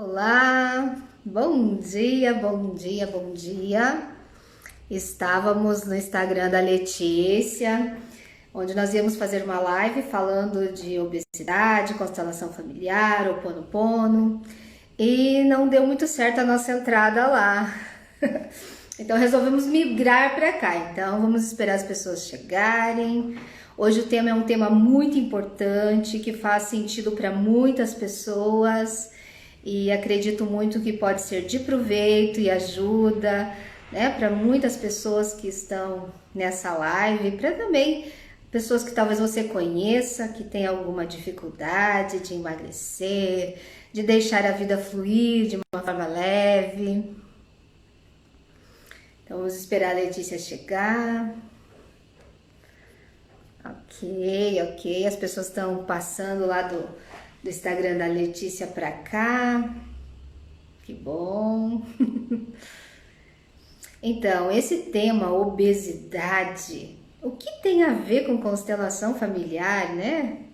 Olá, bom dia, bom dia, bom dia. Estávamos no Instagram da Letícia, onde nós íamos fazer uma live falando de obesidade, constelação familiar, Ho Oponopono, e não deu muito certo a nossa entrada lá. Então resolvemos migrar para cá. Então vamos esperar as pessoas chegarem. Hoje o tema é um tema muito importante que faz sentido para muitas pessoas e acredito muito que pode ser de proveito e ajuda, né, para muitas pessoas que estão nessa live, para também pessoas que talvez você conheça, que tem alguma dificuldade de emagrecer, de deixar a vida fluir de uma forma leve. Então vamos esperar a Letícia chegar. Ok. As pessoas estão passando lá do Instagram da Letícia para cá. Que bom. Então, esse tema, obesidade, o que tem a ver com constelação familiar, né?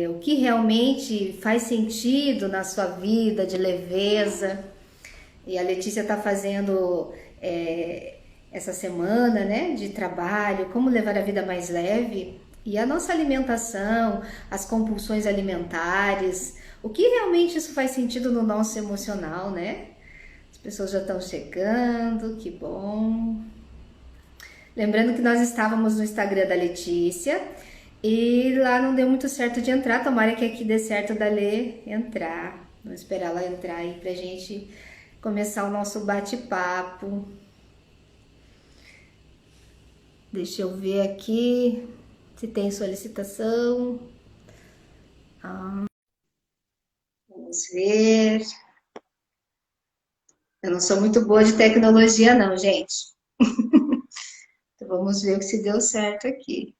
O que realmente faz sentido na sua vida de leveza. E a Letícia está fazendo essa semana, né, de trabalho, como levar a vida mais leve. E a nossa alimentação, as compulsões alimentares, o que realmente isso faz sentido no nosso emocional, né? As pessoas já estão chegando, que bom. Lembrando que nós estávamos no Instagram da Letícia e lá não deu muito certo de entrar. Tomara que aqui dê certo da Lê entrar. Vamos esperar ela entrar aí pra gente começar o nosso bate-papo. Deixa eu ver aqui se tem solicitação. Vamos ver. Eu não sou muito boa de tecnologia, não, gente. Então vamos ver se deu certo aqui.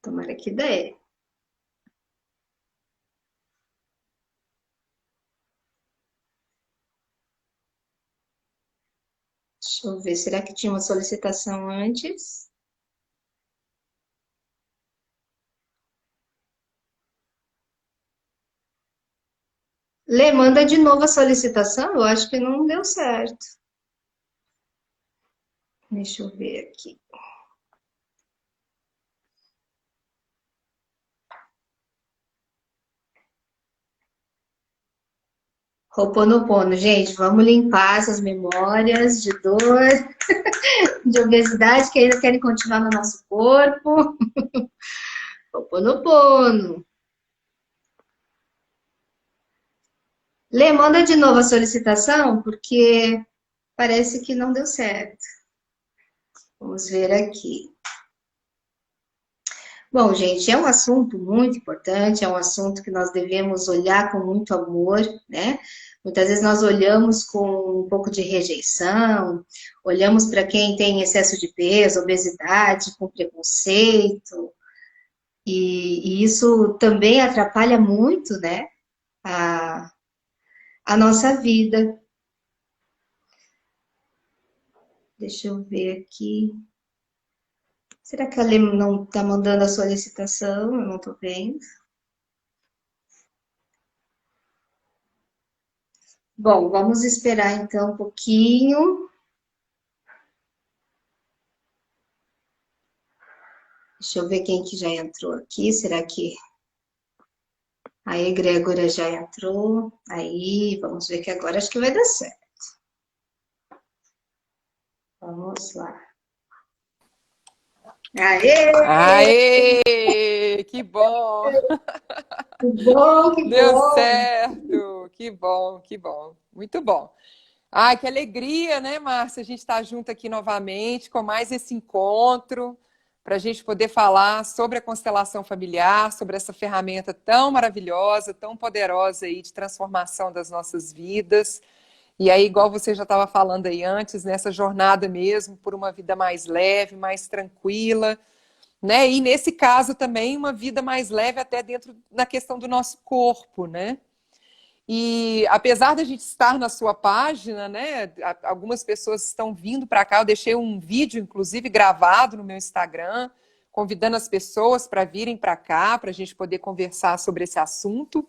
Tomara que dê. Deixa eu ver, será que tinha uma solicitação antes? Lê, manda de novo a solicitação, eu acho que não deu certo. Deixa eu ver aqui. Ho'oponopono, gente, vamos limpar essas memórias de dor, de obesidade que ainda querem continuar no nosso corpo. Ho'oponopono. Lê, manda de novo a solicitação, porque parece que não deu certo. Vamos ver aqui. Bom, gente, é um assunto muito importante, é um assunto que nós devemos olhar com muito amor, né? Muitas vezes nós olhamos com um pouco de rejeição, olhamos para quem tem excesso de peso, obesidade, com preconceito, e isso também atrapalha muito, né, a, a nossa vida. Deixa eu ver aqui. Será que a Lê não está mandando a solicitação? Eu não estou vendo. Bom, vamos esperar então um pouquinho. Deixa eu ver quem que já entrou aqui. Será que a egrégora já entrou? Aí, vamos ver que agora acho que vai dar certo. Vamos lá. Aê! Aê! Que bom! Que bom, que Deu bom! certo! Que bom, que bom. Muito bom. Ai, que alegria, né, Márcia? A gente está junto aqui novamente com mais esse encontro para a gente poder falar sobre a constelação familiar, sobre essa ferramenta tão maravilhosa, tão poderosa aí de transformação das nossas vidas. E aí, igual você já estava falando aí antes, nessa jornada mesmo, por uma vida mais leve, mais tranquila, né? E nesse caso também uma vida mais leve até dentro da questão do nosso corpo, né? E apesar da gente estar na sua página, né? Algumas pessoas estão vindo para cá. Eu deixei um vídeo, inclusive, gravado no meu Instagram, convidando as pessoas para virem para cá, para a gente poder conversar sobre esse assunto.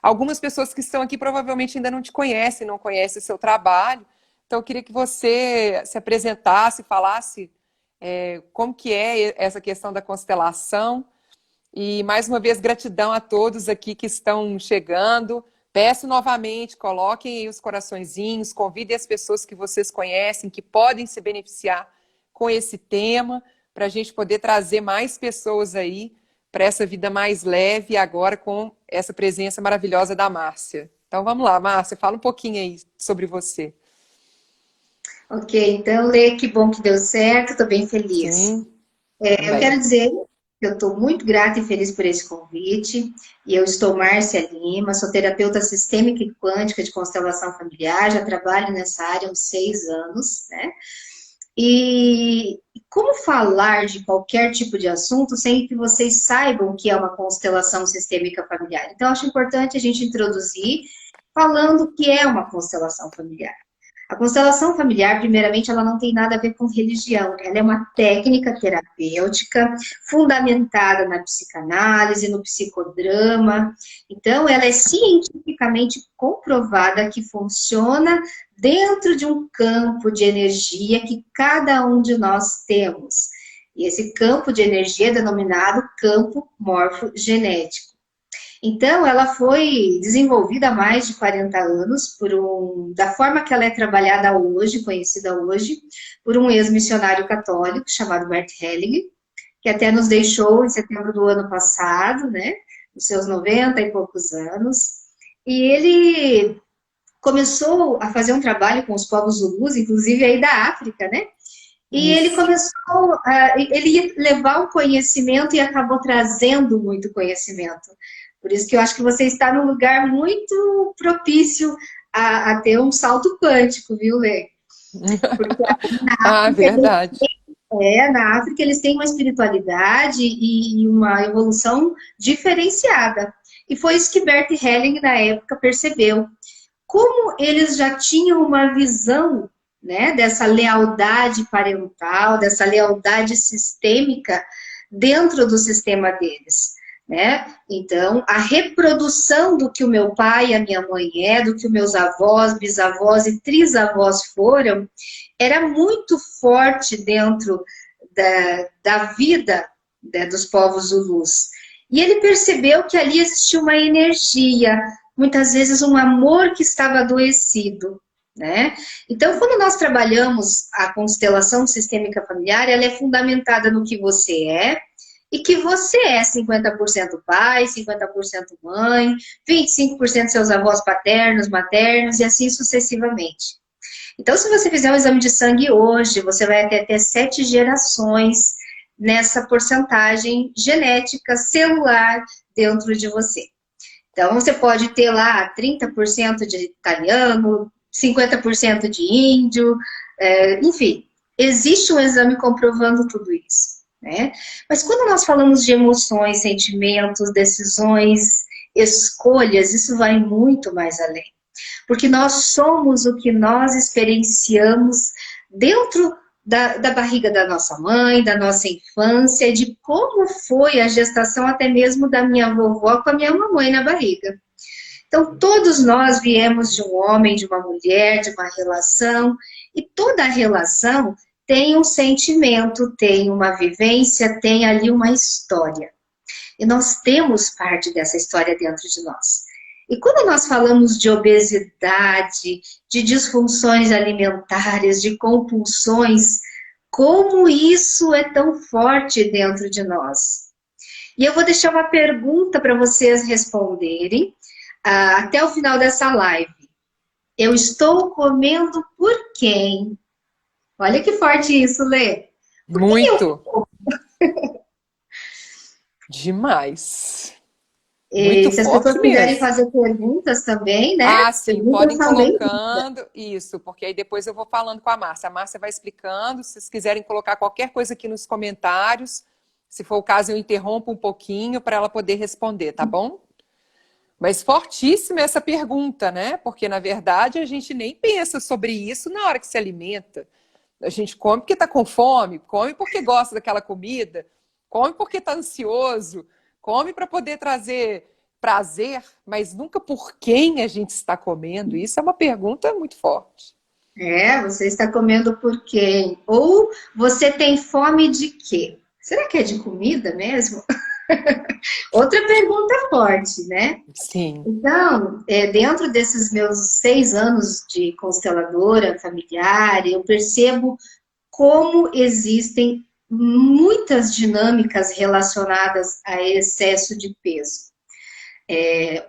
Algumas pessoas que estão aqui provavelmente ainda não te conhecem, não conhecem o seu trabalho. Então, eu queria que você se apresentasse, falasse como que é essa questão da constelação. E, mais uma vez, gratidão a todos aqui que estão chegando. Peço novamente, coloquem aí os coraçõezinhos, convidem as pessoas que vocês conhecem, que podem se beneficiar com esse tema, para a gente poder trazer mais pessoas aí para essa vida mais leve, agora com essa presença maravilhosa da Márcia. Então vamos lá, Márcia, fala um pouquinho aí sobre você. Ok, então, Lê, que bom que deu certo, estou bem feliz. Sim, Eu também. quero dizer que eu estou muito grata e feliz por esse convite. E eu estou Márcia Lima, sou terapeuta sistêmica e quântica de constelação familiar, já trabalho nessa área há uns 6 anos, né? E como falar de qualquer tipo de assunto sem que vocês saibam o que é uma constelação sistêmica familiar? Então, acho importante a gente introduzir falando o que é uma constelação familiar. A constelação familiar, primeiramente, ela não tem nada a ver com religião. Ela é uma técnica terapêutica fundamentada na psicanálise, no psicodrama. Então, ela é cientificamente comprovada que funciona dentro de um campo de energia que cada um de nós temos. E esse campo de energia é denominado campo morfogenético. Então, ela foi desenvolvida há mais de 40 anos, da forma que ela é trabalhada hoje, conhecida hoje, por um ex-missionário católico chamado Bert Hellinger, que até nos deixou em setembro do ano passado, né, nos seus 90 e poucos anos. E ele começou a fazer um trabalho com os povos Zulus, inclusive aí da África, né? E ele Isso. ele ia levar o conhecimento e acabou trazendo muito conhecimento. Por isso que eu acho que você está num lugar muito propício a ter um salto quântico, viu, Lê? Porque na Ah, África, verdade. na África eles têm uma espiritualidade e uma evolução diferenciada. E foi isso que Bert Helling, na época, percebeu. Como eles já tinham uma visão, né, dessa lealdade parental, dessa lealdade sistêmica dentro do sistema deles, né? Então, a reprodução do que o meu pai e a minha mãe do que os meus avós, bisavós e trisavós foram, era muito forte dentro da vida, né, dos povos zulus. E ele percebeu que ali existia uma energia, muitas vezes um amor que estava adoecido, né? Então, quando nós trabalhamos a constelação sistêmica familiar, ela é fundamentada no que você é, e que você é 50% pai, 50% mãe, 25% seus avós paternos, maternos, e assim sucessivamente. Então, se você fizer um exame de sangue hoje, você vai ter até 7 gerações nessa porcentagem genética celular dentro de você. Então, você pode ter lá 30% de italiano, 50% de índio, enfim, existe um exame comprovando tudo isso, né? Mas quando nós falamos de emoções, sentimentos, decisões, escolhas, isso vai muito mais além. Porque nós somos o que nós experienciamos dentro da barriga da nossa mãe, da nossa infância, de como foi a gestação até mesmo da minha vovó com a minha mamãe na barriga. Então, todos nós viemos de um homem, de uma mulher, de uma relação, e toda relação tem um sentimento, tem uma vivência, tem ali uma história. E nós temos parte dessa história dentro de nós. E quando nós falamos de obesidade, de disfunções alimentares, de compulsões, como isso é tão forte dentro de nós? E eu vou deixar uma pergunta para vocês responderem até o final dessa live. Eu estou comendo por quem? Olha que forte isso, Lê. Por quem eu Muito. como? Demais. E Muito se as forte pessoas quiserem mesmo. fazer perguntas também, né? Ah, sim, Perguntas podem são bem. colocando isso, porque aí depois eu vou falando com a Márcia. A Márcia vai explicando. Se vocês quiserem colocar qualquer coisa aqui nos comentários, se for o caso, eu interrompo um pouquinho para ela poder responder, tá bom? Mas fortíssima essa pergunta, né? Porque, na verdade, a gente nem pensa sobre isso na hora que se alimenta. A gente come porque está com fome, come porque gosta daquela comida, come porque está ansioso, come para poder trazer prazer, mas nunca por quem a gente está comendo. Isso é uma pergunta muito forte. Você está comendo por quem? Ou você tem fome de quê? Será que é de comida mesmo? Outra pergunta forte, né? Sim. Então, dentro desses meus 6 anos de consteladora familiar, eu percebo como existem muitas dinâmicas relacionadas a excesso de peso.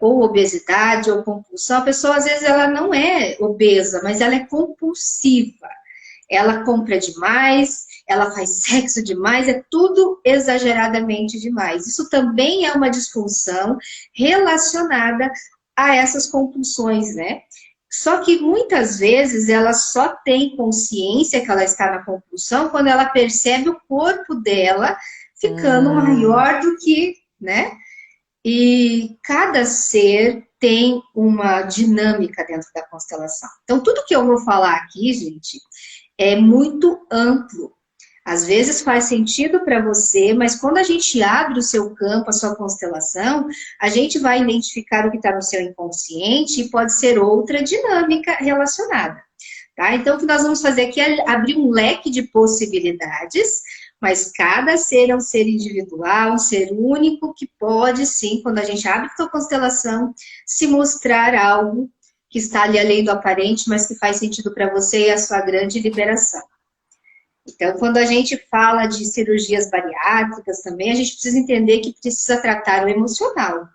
Ou obesidade ou compulsão. A pessoa, às vezes, ela não é obesa, mas ela é compulsiva. Ela compra demais, ela faz sexo demais, é tudo exageradamente demais. Isso também é uma disfunção relacionada a essas compulsões, né? Só que muitas vezes ela só tem consciência que ela está na compulsão quando ela percebe o corpo dela ficando maior do que, né? E cada ser tem uma dinâmica dentro da constelação. Então, tudo que eu vou falar aqui, gente, é muito amplo. Às vezes faz sentido para você, mas quando a gente abre o seu campo, a sua constelação, a gente vai identificar o que está no seu inconsciente e pode ser outra dinâmica relacionada. Tá? Então, o que nós vamos fazer aqui é abrir um leque de possibilidades, mas cada ser é um ser individual, um ser único, que pode sim, quando a gente abre a sua constelação, se mostrar algo que está ali além do aparente, mas que faz sentido para você e a sua grande liberação. Então, quando a gente fala de cirurgias bariátricas também, a gente precisa entender que precisa tratar o emocional,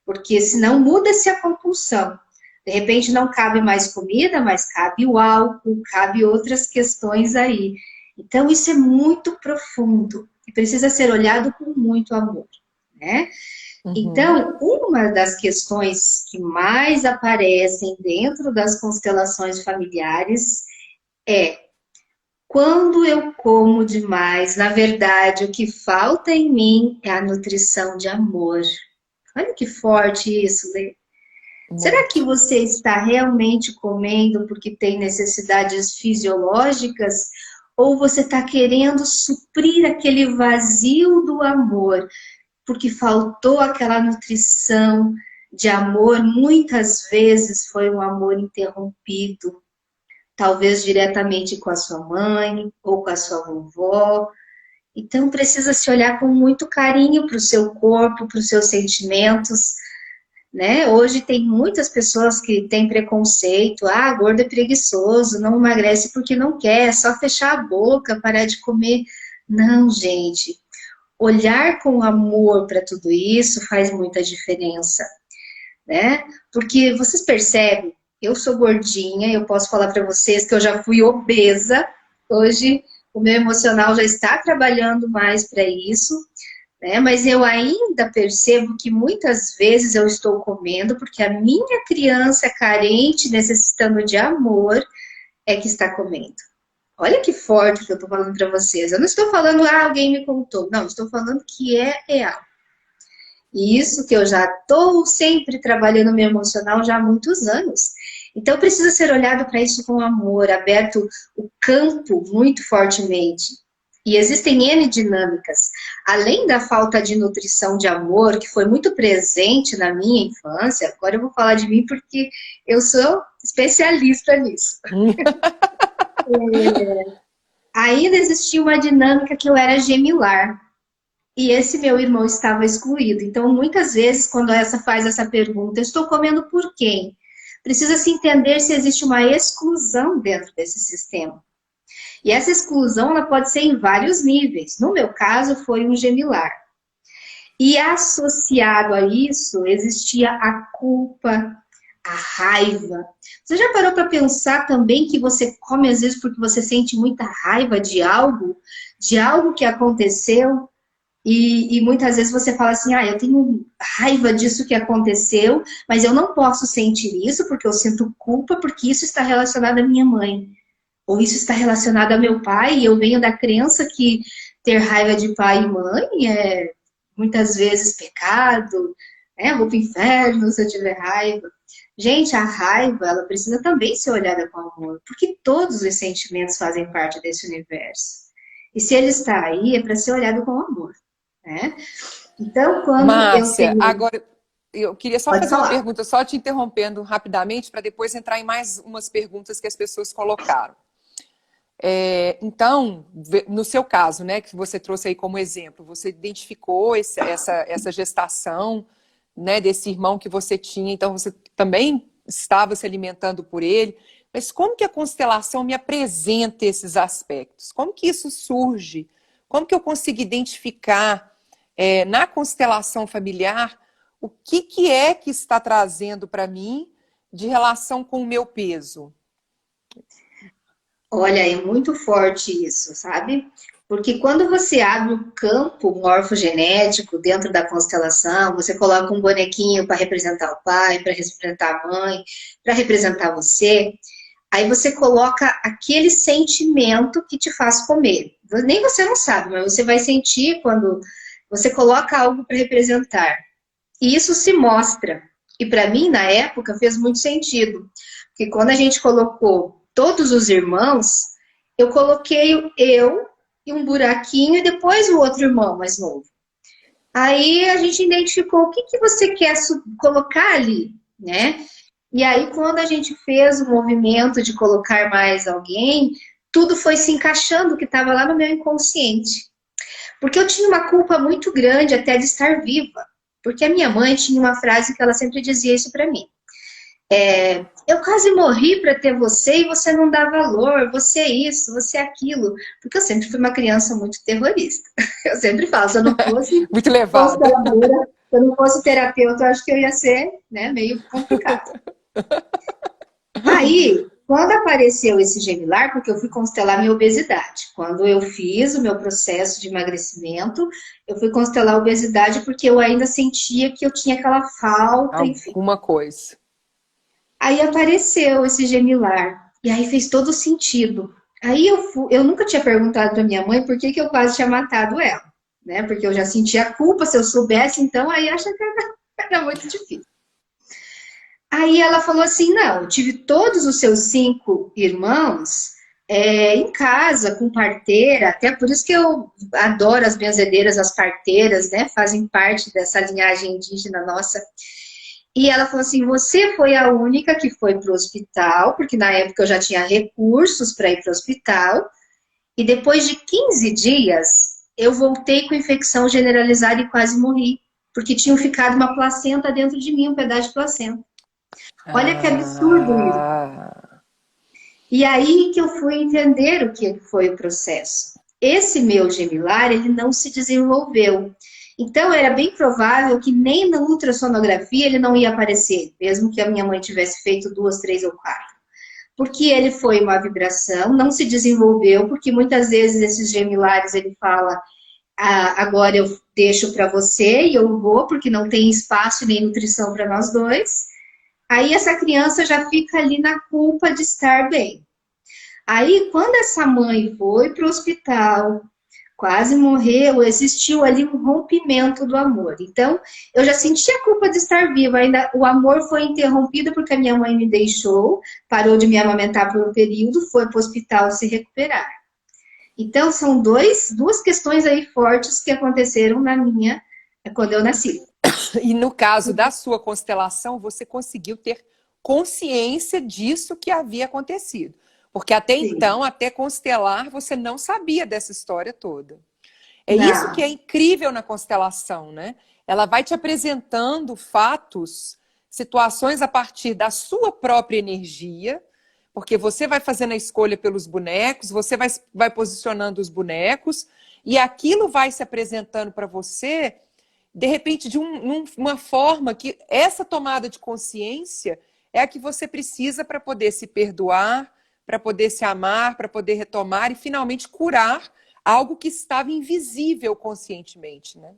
porque senão muda-se a compulsão. De repente não cabe mais comida, mas cabe o álcool, cabe outras questões aí. Então, isso é muito profundo e precisa ser olhado com muito amor, né? Então, uma das questões que mais aparecem dentro das constelações familiares é: quando eu como demais, na verdade, o que falta em mim é a nutrição de amor. Olha que forte isso, Lê. Será que você está realmente comendo porque tem necessidades fisiológicas? Ou você está querendo suprir aquele vazio do amor? Porque faltou aquela nutrição de amor, muitas vezes foi um amor interrompido. Talvez diretamente com a sua mãe ou com a sua vovó. Então precisa se olhar com muito carinho para o seu corpo, para os seus sentimentos, né? Hoje tem muitas pessoas que têm preconceito, gordo é preguiçoso, não emagrece porque não quer, é só fechar a boca, parar de comer. Não, gente, olhar com amor para tudo isso faz muita diferença, né? Porque vocês percebem, eu sou gordinha, eu posso falar para vocês que eu já fui obesa, hoje o meu emocional já está trabalhando mais para isso, né? Mas eu ainda percebo que muitas vezes eu estou comendo porque a minha criança carente, necessitando de amor, é que está comendo. Olha que forte que eu estou falando para vocês. Eu não estou falando, alguém me contou. Não, estou falando que é real. E isso que eu já estou sempre trabalhando meu emocional já há muitos anos. Então precisa ser olhado para isso com amor, aberto o campo muito fortemente. E existem N dinâmicas. Além da falta de nutrição de amor, que foi muito presente na minha infância, agora eu vou falar de mim porque eu sou especialista nisso. Ainda existia uma dinâmica que eu era gemilar. E esse meu irmão estava excluído. Então, muitas vezes, quando faz essa pergunta, eu estou comendo por quem? Precisa se entender se existe uma exclusão dentro desse sistema. E essa exclusão ela pode ser em vários níveis. No meu caso, foi um gemilar. E associado a isso, existia a culpa, a raiva. Você já parou para pensar também que você come às vezes porque você sente muita raiva de algo que aconteceu? E muitas vezes você fala assim, eu tenho raiva disso que aconteceu, mas eu não posso sentir isso porque eu sinto culpa, porque isso está relacionado à minha mãe. Ou isso está relacionado ao meu pai, e eu venho da crença que ter raiva de pai e mãe é muitas vezes pecado, vou para o inferno se eu tiver raiva. Gente, a raiva, ela precisa também ser olhada com amor, porque todos os sentimentos fazem parte desse universo. E se ele está aí, é para ser olhado com amor. né? Então, quando eu Márcia, tenho... agora eu queria só Pode fazer uma falar. pergunta, só te interrompendo rapidamente, para depois entrar em mais umas perguntas que as pessoas colocaram. Então, no seu caso, né, que você trouxe aí como exemplo, você identificou essa gestação, né, desse irmão que você tinha, então você também estava se alimentando por ele. Mas como que a constelação me apresenta esses aspectos? Como que isso surge? Como que eu consigo identificar, na constelação familiar, o que é que está trazendo para mim de relação com o meu peso? Olha, é muito forte isso, sabe? Porque quando você abre um campo morfogenético dentro da constelação, você coloca um bonequinho para representar o pai, para representar a mãe, para representar você, aí você coloca aquele sentimento que te faz comer. Nem você não sabe, mas você vai sentir quando você coloca algo para representar. E isso se mostra. E para mim, na época, fez muito sentido. Porque quando a gente colocou todos os irmãos, eu coloquei eu e um buraquinho e depois o outro irmão mais novo. Aí a gente identificou o que, que você quer colocar ali, né? E aí, quando a gente fez o movimento de colocar mais alguém, tudo foi se encaixando que estava lá no meu inconsciente. Porque eu tinha uma culpa muito grande até de estar viva. Porque a minha mãe tinha uma frase que ela sempre dizia isso para mim. Eu quase morri para ter você e você não dá valor, você é isso, você é aquilo. Porque eu sempre fui uma criança muito terrorista. Eu sempre falo, se eu não fosse Muito levada. consteladora, se eu não fosse terapeuta, eu acho que eu ia ser, né, meio complicado. Aí, quando apareceu esse gemilar, porque eu fui constelar minha obesidade. Quando eu fiz o meu processo de emagrecimento, eu fui constelar a obesidade porque eu ainda sentia que eu tinha aquela falta, enfim. Alguma coisa. Aí apareceu esse gemilar, e aí fez todo sentido. Aí eu nunca tinha perguntado para minha mãe por que, que eu quase tinha matado ela, né? Porque eu já sentia a culpa, se eu soubesse, então aí acha que era muito difícil. Aí ela falou assim: não, eu tive todos os seus 5 irmãos em casa, com parteira, até por isso que eu adoro as benzedeiras, as parteiras, né? Fazem parte dessa linhagem indígena nossa. E ela falou assim: você foi a única que foi para o hospital, porque na época eu já tinha recursos para ir para o hospital, e depois de 15 dias eu voltei com infecção generalizada e quase morri, porque tinha ficado uma placenta dentro de mim, um pedaço de placenta. Olha que absurdo isso. Ah, E aí que eu fui entender o que foi o processo. Esse meu gemilar, ele não se desenvolveu. Então, era bem provável que nem na ultrassonografia ele não ia aparecer, mesmo que a minha mãe tivesse feito 2, 3 ou 4. Porque ele foi uma vibração, não se desenvolveu, porque muitas vezes esses gemilares ele fala: ah, agora eu deixo para você e eu vou, porque não tem espaço nem nutrição para nós dois. Aí essa criança já fica ali na culpa de estar bem. Aí, quando essa mãe foi para o hospital, quase morreu, existiu ali um rompimento do amor. Então, eu já senti a culpa de estar viva, ainda o amor foi interrompido porque a minha mãe me deixou, parou de me amamentar por um período, foi para o hospital se recuperar. Então, são duas questões aí fortes que aconteceram na minha, quando eu nasci. e no caso da sua constelação, você conseguiu ter consciência disso que havia acontecido. Porque até Sim. então, até constelar, você não sabia dessa história toda. É isso que é Não, incrível na constelação, né? Ela vai te apresentando fatos, situações a partir da sua própria energia, porque você vai fazendo a escolha pelos bonecos, você vai posicionando os bonecos, e aquilo vai se apresentando para você, de repente, de uma forma que essa tomada de consciência é a que você precisa para poder se perdoar, para poder se amar, para poder retomar e finalmente curar algo que estava invisível conscientemente, né?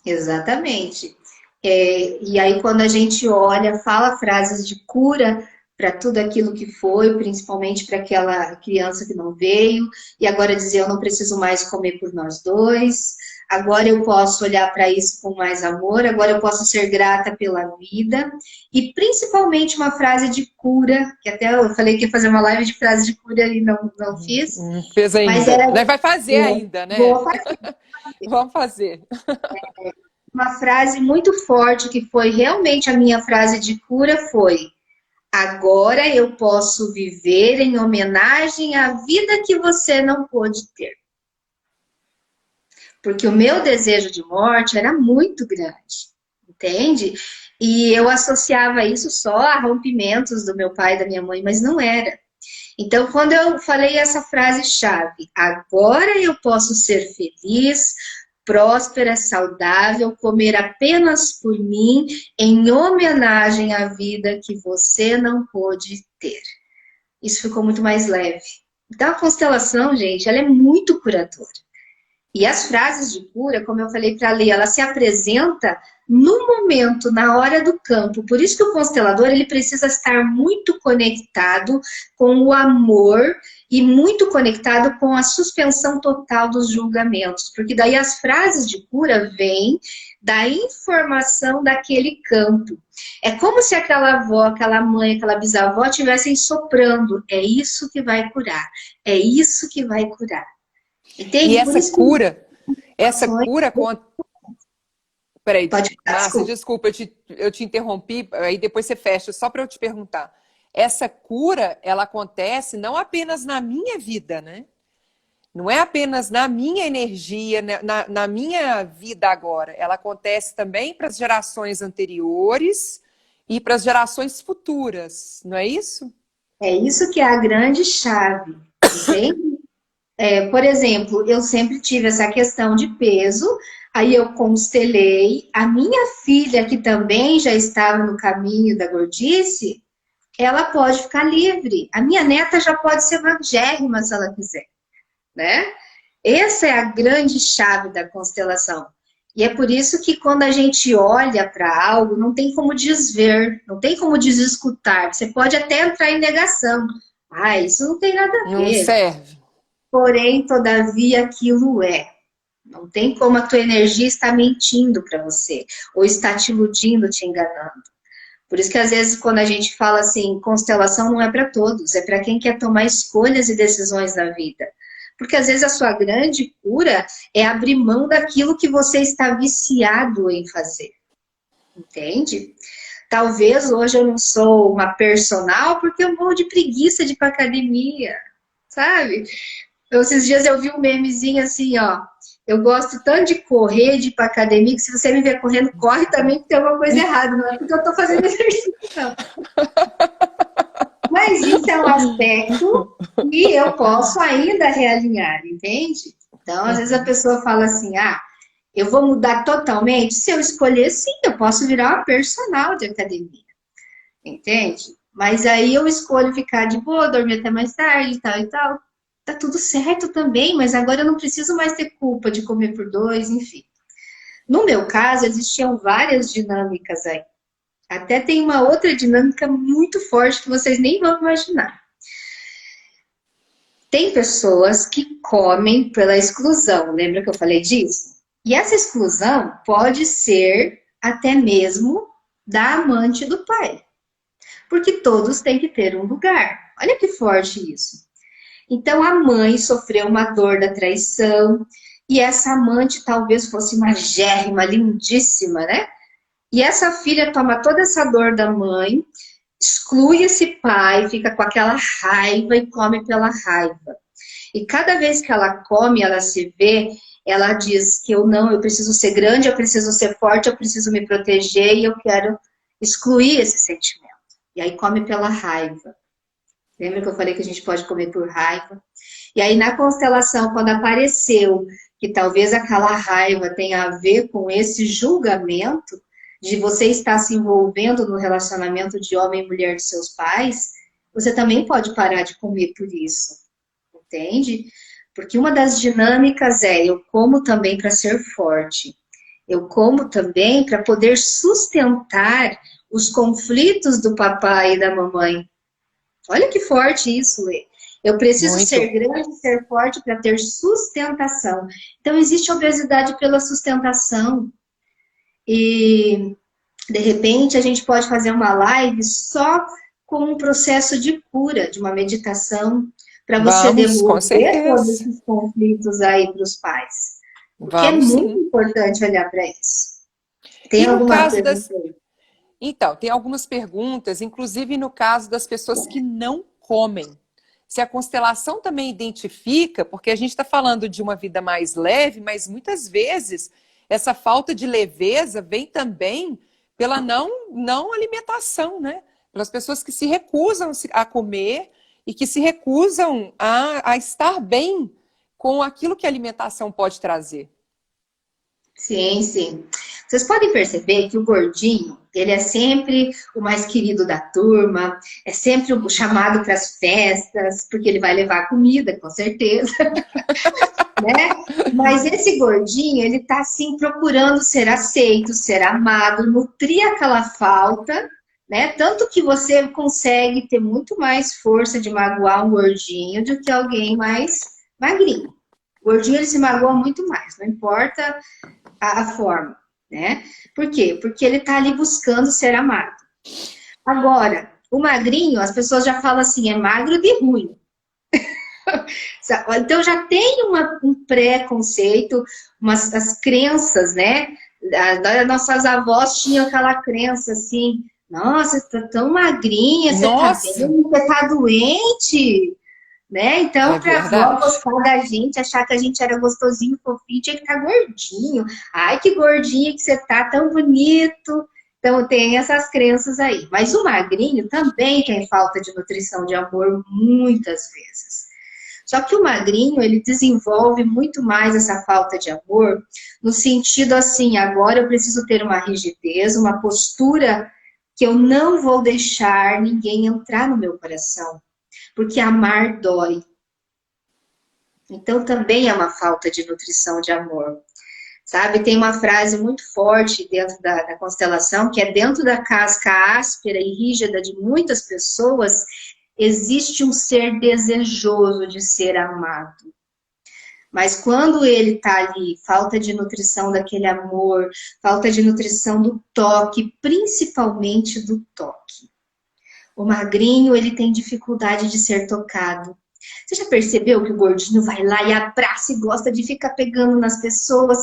exatamente. E aí, quando a gente olha, fala frases de cura para tudo aquilo que foi, principalmente para aquela criança que não veio, e agora dizer: eu não preciso mais comer por nós dois. agora eu posso olhar para isso com mais amor, agora eu posso ser grata pela vida, e principalmente uma frase de cura, que até eu falei que ia fazer uma live de frase de cura e não fiz, Não fez mas ainda. era, Vai fazer ainda, né? vou fazer Vamos fazer. uma frase muito forte, que foi realmente a minha frase de cura, foi: agora eu posso viver em homenagem à vida que você não pôde ter. Porque o meu desejo de morte era muito grande, entende? E eu associava isso só a rompimentos do meu pai e da minha mãe, mas não era. Então, quando eu falei essa frase-chave, agora eu posso ser feliz, próspera, saudável, comer apenas por mim, em homenagem à vida que você não pôde ter. Isso ficou muito mais leve. Então, a constelação, gente, ela é muito curadora. E as frases de cura, como eu falei para a Lê, ela se apresenta no momento, na hora do campo. Por isso que o constelador ele precisa estar muito conectado com o amor e muito conectado com a suspensão total dos julgamentos. Porque daí as frases de cura vêm da informação daquele campo. É como se aquela avó, aquela mãe, aquela bisavó estivessem soprando. É isso que vai curar. É isso que vai curar. Entende? E essa cura conta. Peraí, Pode falar, Márcia, desculpa. desculpa, eu te interrompi, aí depois você fecha, só para eu te perguntar. Essa cura, ela acontece não apenas na minha vida, né? Não é apenas na minha energia, na minha vida agora. Ela acontece também para as gerações anteriores e para as gerações futuras, não é isso? É isso que é a grande chave, entende? Por exemplo, eu sempre tive essa questão de peso, aí eu constelei. A minha filha, que também já estava no caminho da gordice, ela pode ficar livre. A minha neta já pode ser magérrima se ela quiser, né? Essa é a grande chave da constelação. E é por isso que quando a gente olha para algo, não tem como desver, não tem como desescutar. Você pode até entrar em negação. Ah, isso não tem nada a Não ver. serve. Porém, todavia, aquilo é. Não tem como a tua energia estar mentindo para você, ou está te iludindo, te enganando. Por isso que às vezes quando a gente fala assim, constelação não é para todos, é para quem quer tomar escolhas e decisões na vida. Porque às vezes a sua grande cura é abrir mão daquilo que você está viciado em fazer. Entende? Talvez hoje eu não sou uma personal porque eu morro de preguiça de ir para academia, sabe? Esses dias eu vi um memezinho assim, ó. Eu gosto tanto de correr, de ir pra academia, que se você me ver correndo, corre também, porque tem alguma coisa errada. Não é porque eu tô fazendo exercício, não. Mas isso é um aspecto que eu posso ainda realinhar, entende? Então, às vezes a pessoa fala assim, ah, eu vou mudar totalmente? Se eu escolher, sim, eu posso virar uma personal de academia, entende? Mas aí eu escolho ficar de boa, dormir até mais tarde e tal e tal. Tá tudo certo também, mas agora eu não preciso mais ter culpa de comer por dois, enfim. No meu caso, existiam várias dinâmicas aí. Até tem uma outra dinâmica muito forte que vocês nem vão imaginar. Tem pessoas que comem pela exclusão, lembra que eu falei disso? E essa exclusão pode ser até mesmo da amante do pai. Porque todos têm que ter um lugar. Olha que forte isso. Então a mãe sofreu uma dor da traição, e essa amante talvez fosse magérrima, lindíssima, né? E essa filha toma toda essa dor da mãe, exclui esse pai, fica com aquela raiva e come pela raiva. E cada vez que ela come, ela se vê, ela diz que eu preciso ser grande, eu preciso ser forte, eu preciso me proteger e eu quero excluir esse sentimento. E aí come pela raiva. Lembra que eu falei que a gente pode comer por raiva? E aí na constelação, quando apareceu que talvez aquela raiva tenha a ver com esse julgamento de você estar se envolvendo no relacionamento de homem e mulher de seus pais, você também pode parar de comer por isso. Entende? Porque uma das dinâmicas é, eu como também para ser forte. Eu como também para poder sustentar os conflitos do papai e da mamãe. Olha que forte isso, Lê. Eu preciso ser Muito. grande, ser forte para ter sustentação. Então, existe obesidade pela sustentação. E, de repente, a gente pode fazer uma live só com um processo de cura, de uma meditação, para você Vamos, com devolver todos certeza. esses conflitos aí para os pais. Porque é Vamos muito sim. importante olhar para isso. Tem E no alguma caso pergunta das. aí? Então, tem algumas perguntas, inclusive no caso das pessoas que não comem. Se a constelação também identifica, porque a gente está falando de uma vida mais leve, mas muitas vezes essa falta de leveza vem também pela não alimentação, né? Pelas pessoas que se recusam a comer e que se recusam a estar bem com aquilo que a alimentação pode trazer. Sim, sim. Vocês podem perceber que o gordinho, ele é sempre o mais querido da turma, é sempre o chamado para as festas, porque ele vai levar comida, com certeza, né? Mas esse gordinho, ele tá assim procurando ser aceito, ser amado, nutrir aquela falta, né? Tanto que você consegue ter muito mais força de magoar um gordinho do que alguém mais magrinho. O gordinho, ele se magoa muito mais, não importa a forma, né? Por quê? Porque ele tá ali buscando ser amado. Agora, o magrinho, as pessoas já falam assim, é magro de ruim. Então já tem um preconceito, as crenças, né? As nossas avós tinham aquela crença assim, nossa, você tá tão magrinha, você tá Nossa, bem, você tá doente, né? Então, é para a avó verdade. gostar da gente, achar que a gente era gostosinho, fofinho, tinha que estar gordinho. Ai, que gordinho que você tá, tão bonito. Então, tem essas crenças aí. Mas o magrinho também tem falta de nutrição de amor muitas vezes. Só que o magrinho, ele desenvolve muito mais essa falta de amor, no sentido assim, agora eu preciso ter uma rigidez, uma postura que eu não vou deixar ninguém entrar no meu coração, porque amar dói. Então também é uma falta de nutrição de amor. Sabe, tem uma frase muito forte dentro da constelação, que é dentro da casca áspera e rígida de muitas pessoas, existe um ser desejoso de ser amado. Mas quando ele está ali, falta de nutrição daquele amor, falta de nutrição do toque, principalmente do toque. O magrinho, ele tem dificuldade de ser tocado. Você já percebeu que o gordinho vai lá e abraça e gosta de ficar pegando nas pessoas?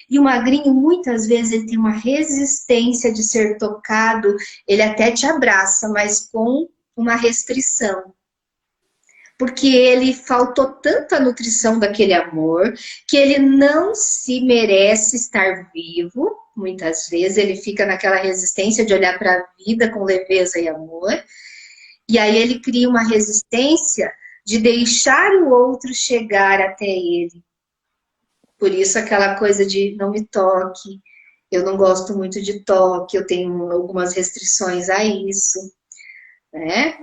E o magrinho, muitas vezes, ele tem uma resistência de ser tocado. Ele até te abraça, mas com uma restrição. Porque ele faltou tanta nutrição daquele amor que ele não se merece estar vivo. Muitas vezes ele fica naquela resistência de olhar para a vida com leveza e amor. E aí ele cria uma resistência de deixar o outro chegar até ele. Por isso aquela coisa de não me toque, eu não gosto muito de toque, eu tenho algumas restrições a isso, né?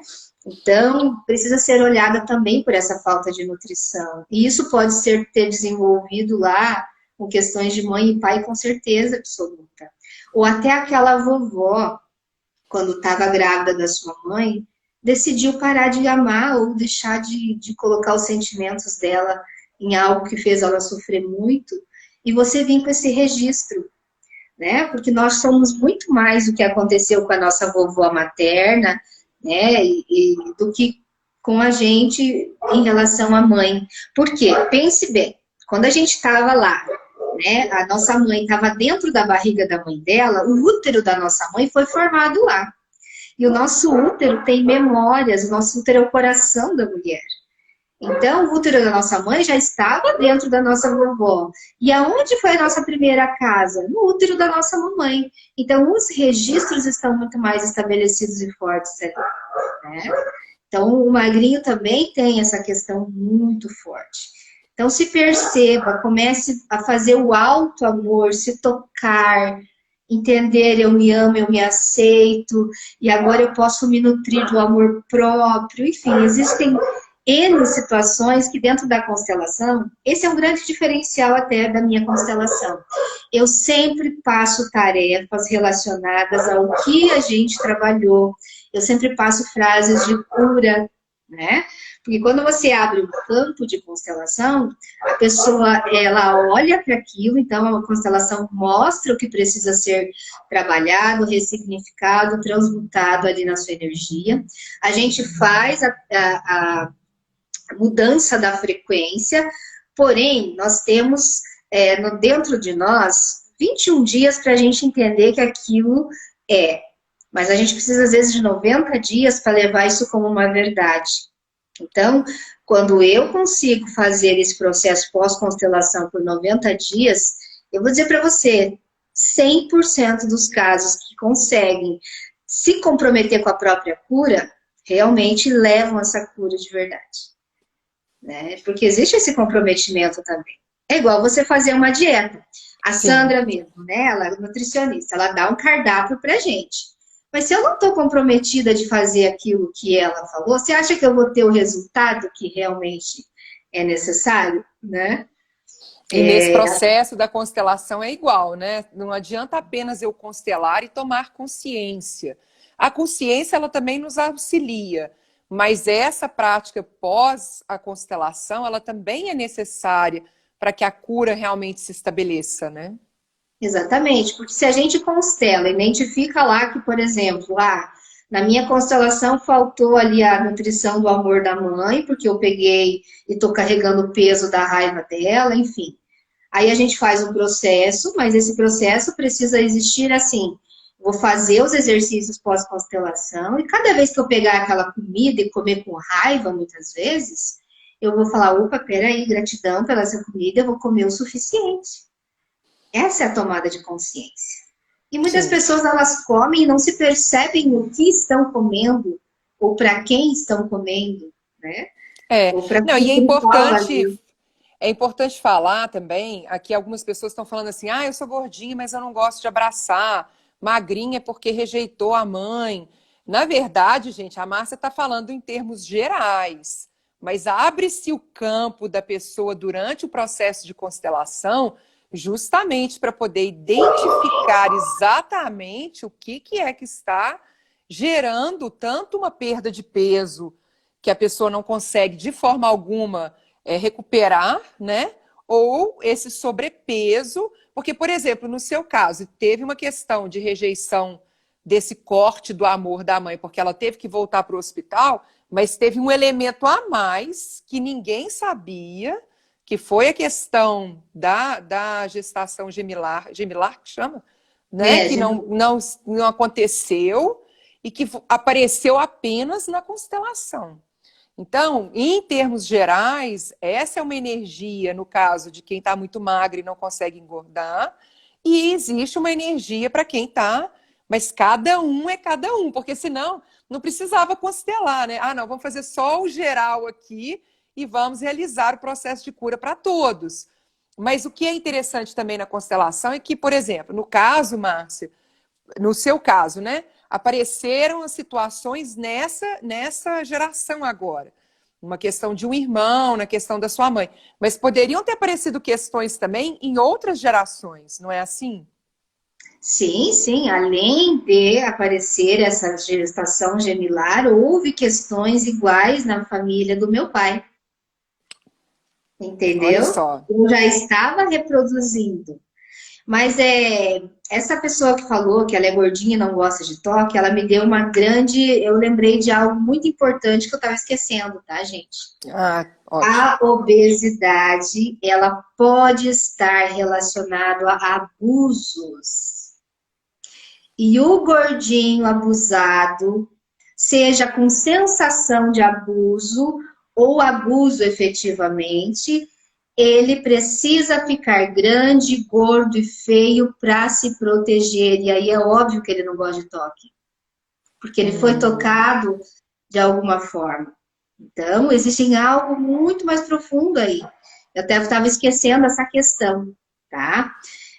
Então, precisa ser olhada também por essa falta de nutrição. E isso pode ser ter desenvolvido lá com questões de mãe e pai, com certeza absoluta. Ou até aquela vovó, quando estava grávida da sua mãe, decidiu parar de amar ou deixar de colocar os sentimentos dela em algo que fez ela sofrer muito, e você vir com esse registro, né? Porque nós somos muito mais do que aconteceu com a nossa vovó materna, né? Do que com a gente em relação à mãe. Por quê? Pense bem, quando a gente estava lá, né? A nossa mãe estava dentro da barriga da mãe dela, o útero da nossa mãe foi formado lá. E o nosso útero tem memórias, o nosso útero é o coração da mulher. Então, o útero da nossa mãe já estava dentro da nossa vovó. E aonde foi a nossa primeira casa? No útero da nossa mamãe. Então, os registros estão muito mais estabelecidos e fortes ali, né? Então, o magrinho também tem essa questão muito forte. Então, se perceba, comece a fazer o alto amor, se tocar, entender, eu me amo, eu me aceito, e agora eu posso me nutrir do amor próprio. Enfim, existem N situações que dentro da constelação, esse é um grande diferencial até da minha constelação. Eu sempre passo tarefas relacionadas ao que a gente trabalhou, eu sempre passo frases de cura, né? E quando você abre um campo de constelação, a pessoa, ela olha para aquilo, então a constelação mostra o que precisa ser trabalhado, ressignificado, transmutado ali na sua energia. A gente faz a mudança da frequência, porém, nós temos dentro de nós 21 dias para a gente entender que aquilo mas a gente precisa, às vezes, de 90 dias para levar isso como uma verdade. Então, quando eu consigo fazer esse processo pós-constelação por 90 dias, eu vou dizer para você, 100% dos casos que conseguem se comprometer com a própria cura, realmente levam essa cura de verdade. Né? Porque existe esse comprometimento também. É igual você fazer uma dieta. A Sandra mesmo, né? Ela é nutricionista, ela dá um cardápio pra gente. Mas se eu não estou comprometida de fazer aquilo que ela falou, você acha que eu vou ter o resultado que realmente é necessário, né? E nesse processo da constelação é igual, né? Não adianta apenas eu constelar e tomar consciência. A consciência, ela também nos auxilia, mas essa prática pós a constelação, ela também é necessária para que a cura realmente se estabeleça, né? Exatamente, porque se a gente constela, identifica lá que, por exemplo, na minha constelação faltou ali a nutrição do amor da mãe, porque eu peguei e estou carregando o peso da raiva dela, enfim. Aí a gente faz um processo, mas esse processo precisa existir assim. Vou fazer os exercícios pós-constelação e cada vez que eu pegar aquela comida e comer com raiva, muitas vezes, eu vou falar, opa, peraí, gratidão pela essa comida, eu vou comer o suficiente. Essa é a tomada de consciência. E muitas pessoas, elas comem e não se percebem o que estão comendo ou para quem estão comendo, né? Não, e é importante falar também, aqui algumas pessoas estão falando assim, eu sou gordinha, mas eu não gosto de abraçar, magrinha porque rejeitou a mãe. Na verdade, gente, a Márcia está falando em termos gerais, mas abre-se o campo da pessoa durante o processo de constelação justamente para poder identificar exatamente o que é que está gerando tanto uma perda de peso que a pessoa não consegue de forma alguma recuperar, né? Ou esse sobrepeso, porque, por exemplo, no seu caso, teve uma questão de rejeição desse corte do amor da mãe, porque ela teve que voltar para o hospital, mas teve um elemento a mais que ninguém sabia, que foi a questão da gestação gemilar que chama, né? Que não aconteceu e que apareceu apenas na constelação. Então, em termos gerais, essa é uma energia, no caso de quem está muito magro e não consegue engordar, e existe uma energia para quem está, mas cada um é cada um, porque senão não precisava constelar, né? Não, vamos fazer só o geral aqui e vamos realizar o processo de cura para todos. Mas o que é interessante também na constelação é que, por exemplo, no caso, Márcia, no seu caso, né? Apareceram as situações nessa geração agora. Uma questão de um irmão, na questão da sua mãe. Mas poderiam ter aparecido questões também em outras gerações, não é assim? Sim, sim. Além de aparecer essa gestação gemilar, houve questões iguais na família do meu pai. Entendeu? Olha só. Eu já estava reproduzindo. Mas essa pessoa que falou que ela é gordinha e não gosta de toque, ela me deu uma grande... Eu lembrei de algo muito importante que eu estava esquecendo, tá, gente? Ótimo. A obesidade, ela pode estar relacionada a abusos. E o gordinho abusado, seja com sensação de abuso ou abuso efetivamente, ele precisa ficar grande, gordo e feio para se proteger. E aí é óbvio que ele não gosta de toque. Porque ele foi tocado de alguma forma. Então, existe algo muito mais profundo aí. Eu até estava esquecendo essa questão, tá?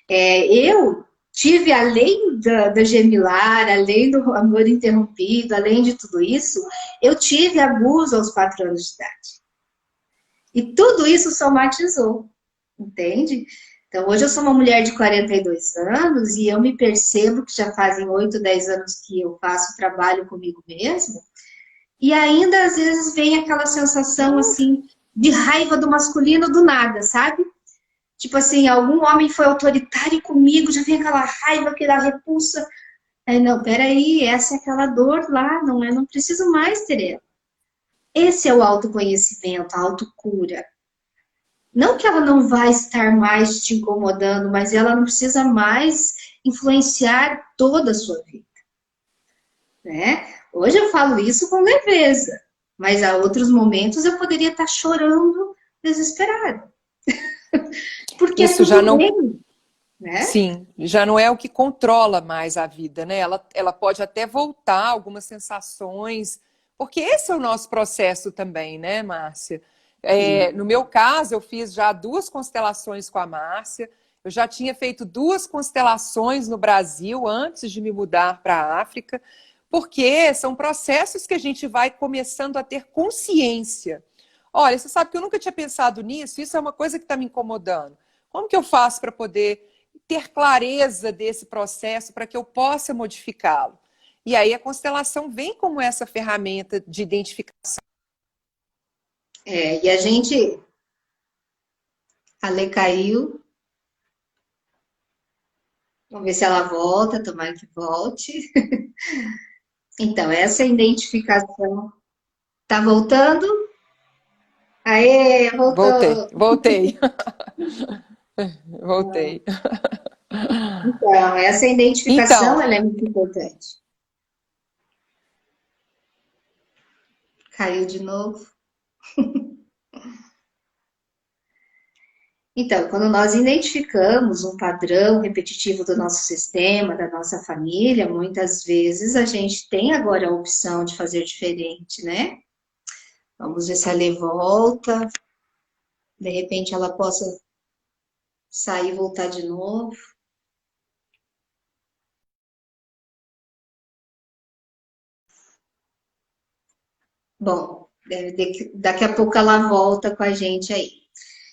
Eu tive, além da gemilar, além do amor interrompido, além de tudo isso, eu tive abuso aos 4 anos de idade. E tudo isso somatizou, entende? Então, hoje eu sou uma mulher de 42 anos e eu me percebo que já fazem 8, 10 anos que eu faço trabalho comigo mesmo. E ainda às vezes vem aquela sensação assim de raiva do masculino do nada, sabe? Tipo assim, algum homem foi autoritário comigo, já vem aquela raiva, aquela repulsa. Aí, não, peraí, essa é aquela dor lá, não é? Não preciso mais ter ela. Esse é o autoconhecimento, a autocura. Não que ela não vai estar mais te incomodando, mas ela não precisa mais influenciar toda a sua vida, né? Hoje eu falo isso com leveza, mas há outros momentos eu poderia estar chorando desesperada, porque é Isso já tudo não, bem, né? sim, já não é o que controla mais a vida, né? Ela pode até voltar algumas sensações, porque esse é o nosso processo também, né, Márcia? No meu caso, eu fiz já 2 constelações com a Márcia, eu já tinha feito 2 constelações no Brasil antes de me mudar para a África, porque são processos que a gente vai começando a ter consciência. Olha, você sabe que eu nunca tinha pensado nisso, isso é uma coisa que está me incomodando. Como que eu faço para poder ter clareza desse processo para que eu possa modificá-lo? E aí a constelação vem como essa ferramenta de identificação. E a gente, a Lê caiu, vamos ver se ela volta, tomara que volte. Então, essa identificação tá voltando? Aê, Voltei, voltou! voltei, voltei. Então, essa identificação, Então, ela é muito importante. Caiu de novo. Então, quando nós identificamos um padrão repetitivo do nosso sistema, da nossa família, muitas vezes a gente tem agora a opção de fazer diferente, né? Vamos ver se a Lê volta, de repente ela possa sair e voltar de novo. Bom, daqui a pouco ela volta com a gente aí.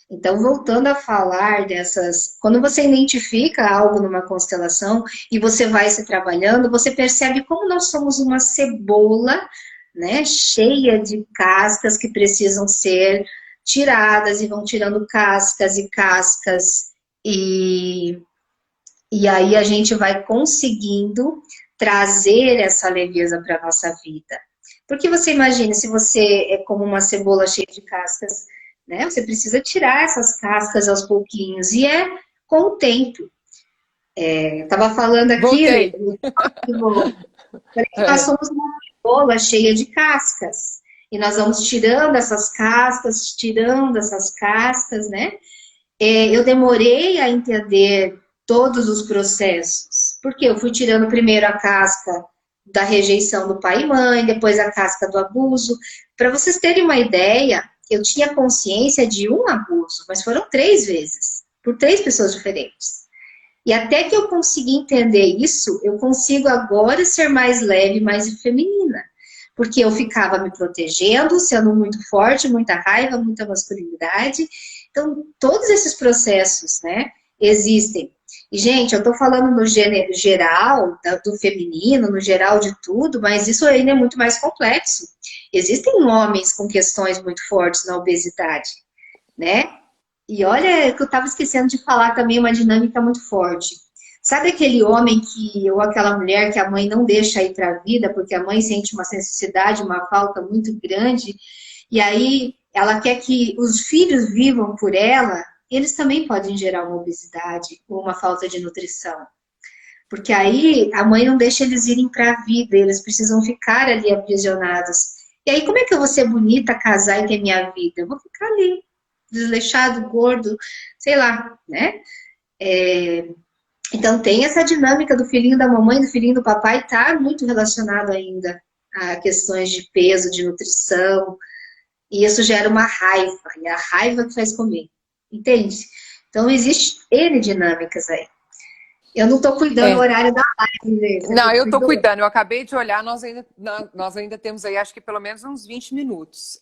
Então, voltando a falar dessas. Quando você identifica algo numa constelação e você vai se trabalhando, você percebe como nós somos uma cebola, né, cheia de cascas que precisam ser tiradas e vão tirando cascas e cascas, e, e aí a gente vai conseguindo trazer essa leveza para a nossa vida. Porque você imagina, se você é como uma cebola cheia de cascas, né? Você precisa tirar essas cascas aos pouquinhos, e é com o tempo. Eu estava falando aqui, Lê, voltei. nós É. somos uma cebola cheia de cascas. E nós vamos tirando essas cascas, né? Eu demorei a entender todos os processos, porque eu fui tirando primeiro a casca da rejeição do pai e mãe, depois a casca do abuso. Para vocês terem uma ideia, eu tinha consciência de um abuso, mas foram 3 vezes, por 3 pessoas diferentes. E até que eu consegui entender isso, eu consigo agora ser mais leve, mais feminina. Porque eu ficava me protegendo, sendo muito forte, muita raiva, muita masculinidade. Então, todos esses processos, né, existem. E, gente, eu tô falando no gênero geral, do feminino, no geral de tudo, mas isso ainda é muito mais complexo. Existem homens com questões muito fortes na obesidade, né? E olha que eu estava esquecendo de falar também uma dinâmica muito forte. Sabe aquele homem que, ou aquela mulher que a mãe não deixa ir para a vida, porque a mãe sente uma necessidade, uma falta muito grande, e aí ela quer que os filhos vivam por ela, eles também podem gerar uma obesidade ou uma falta de nutrição. Porque aí a mãe não deixa eles irem para a vida, eles precisam ficar ali aprisionados. E aí, como é que eu vou ser bonita, casar e ter minha vida? Eu vou ficar ali, desleixado, gordo, sei lá, né? Então tem essa dinâmica do filhinho da mamãe, do filhinho do papai, tá muito relacionado ainda a questões de peso, de nutrição, e isso gera uma raiva, e a raiva que faz comer, entende? Então existe N dinâmicas aí. Eu não tô cuidando do É. horário da live, né? Você Não, eu estou cuidou? cuidando. Eu acabei de olhar, nós ainda temos aí, acho que pelo menos uns 20 minutos.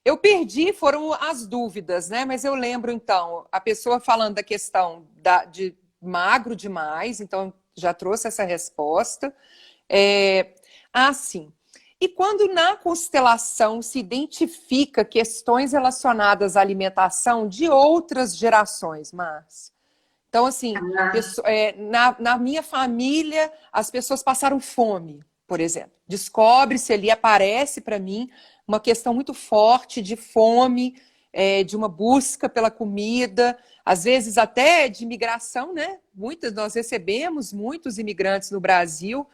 Eu perdi, foram as dúvidas, né? Mas eu lembro, então, a pessoa falando da questão de magro demais, então já trouxe essa resposta. Sim. E quando na constelação se identifica questões relacionadas à alimentação de outras gerações, Márcia. Então, assim, na minha família, as pessoas passaram fome, por exemplo. Descobre-se ali, aparece para mim uma questão muito forte de fome, de uma busca pela comida, às vezes até de imigração, né? Nós recebemos muitos imigrantes no Brasil